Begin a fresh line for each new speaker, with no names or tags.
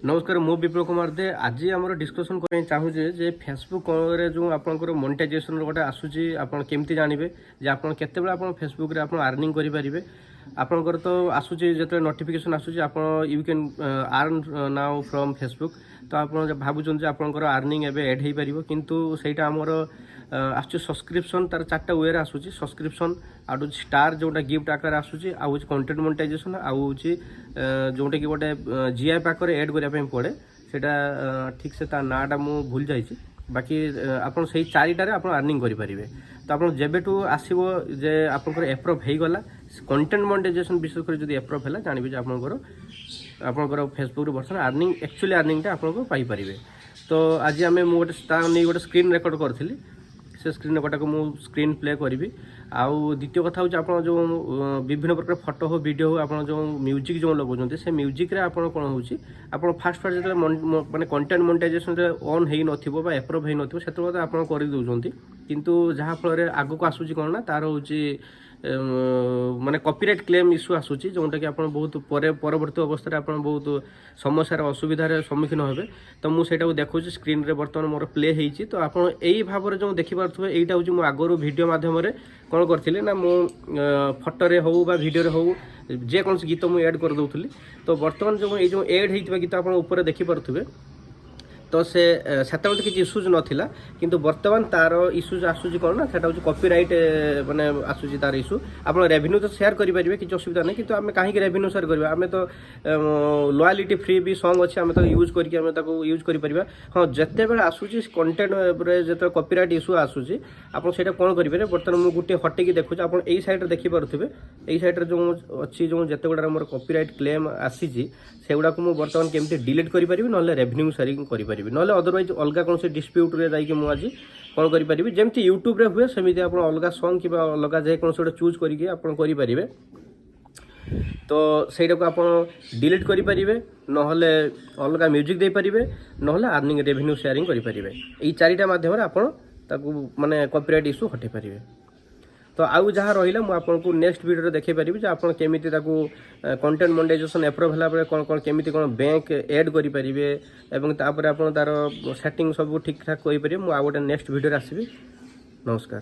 नमस्कार मु विप्लव कुमार दे आज आम डिस्कसन करने चाहूजे जे फेसबुक जो आपंकर मोनेटाइजेशन गोटे आसूची आपन केमती जानवे जे आप केते आप फेसबुक रे आप अर्निंग करेंगे आपंकर तो आसूची जो नोटिफिकेशन आसूची आप you can earn now from Facebook तो आप भावुन आपंकर अर्निंग एवं एड हो पार किंतु सेटा आमर आसूँ सब्सक्रिप्शन तार 4टा वे आसूची सब्सक्रिप्शन आउ स्टार जोटा गिफ्ट आकार आसूची आउ कंटेंट मोनेटाइजेशन आउ जोटा कि गोटे जीआई पाकर एड करने पड़े सेटा ठीक से नाटा मु भूल जाइए बाकी आप चारिटार आप अर्निंग करेंगे तो आप जेबेठू आसो जे आपंकर एप्रूव हो गला कंटेंट मोनेटाइजेशन विशेषकर जब एप्रूव है जानवे आपंकर फेसबुक बर्तमान अर्निंग एक्चुअली अर्निंगटा आपको पाइपर तो आज आम मुझे गोटे स्क्रीन रेकर्ड करी से स्क्रीन रेकर्ड को मुझे स्क्रीन प्ले करी आउ द्वितीय कथा हूँ आप जो विभिन्न प्रकार फोटो हो वीडियो हो आप जो म्यूजिक जो लगाउं से म्यूजिक रे आप कौन हो फास्ट फास्ट जो माने कंटेंट मोनेटाइजेशन ऑन हो न एप्रूव हो न आप कर दौरान किंतु जहाँफल आग को आसूँ कौन ना तार हूँ माने कॉपीराइट क्लेम इश्यू आसूची जोटा कि आप बहुत परवर्ती अवस्था आप बहुत समस्यार असुविधार सम्मुखीन हे तो मुझे देखा स्क्रीन रे बर्तमान मोर प्ले होती तो आप यही भाव में जो देखिपे यहाँ हूँ आगु भिडियो मध्यम कौन करी ना मु फोटो हो भिडियो हो जेकोसी गीत मुझे एड कर दूसरी तो बर्तमान जो ये एड होता गीत आप देखिपे तो से किसी इश्यूज नाला किंतु बर्तमान तार इश्यूज आसूँ कौन ना सेटा हूँ कॉपीराइट माने आसूँ तार इश्यू आप रेवेन्यू तो शेयर करेंगे किसी असुविधा नहीं किंतु आम कहीं रेवेन्यू शेयर करेंगे आम तो लॉयल्टी फ्री भी सॉन्ग अच्छे आम तो यूज करके यूज कर हाँ जिते बड़े आसूँ कंटेंट जो कॉपीराइट इश्यू आसूँ आप कौन करेंगे बर्तमान मुझे गोटे हटेकी देखुचे आप यही साइड देखिपे यही साइड जो अच्छी जो जिते गुड़ा मोर कॉपीराइट क्लेम आसी से गुड़ा को मुझे बर्तमान केमती डिलीट करेंगे ना रेवेन्यू शेयरिंग करेंगे ना अदरवाइज अलग कौन से डिस्प्यूट रे जाकि मुझे कौन करेंगे जमी यूट्यूब रे हुए सेमती आप अलग सॉन्ग कि अलग जेकोसी गोटे चूज करके करेंगे तो सहीटा को आप डिलीट करेंगे ना अलग म्यूजिक दे पारे ना अर्निंग रेवेन्यू शेयरिंग करेंगे यही चारिटा मध्यम आप माने कॉपीराइट इश्यू हटै पारे तो आउ जहाँ रहा मुझे नेक्स्ट वीडियो देखी पारि आप केमी कंटेंट मोनेटाइजेशन एप्रूव है कौन कौन केमी कौन बैंक एड करेंगे तार सेटिंग सब ठीक ठाक करेंगे मुझे गोटे नेक्स्ट वीडियो आसबि नमस्कार।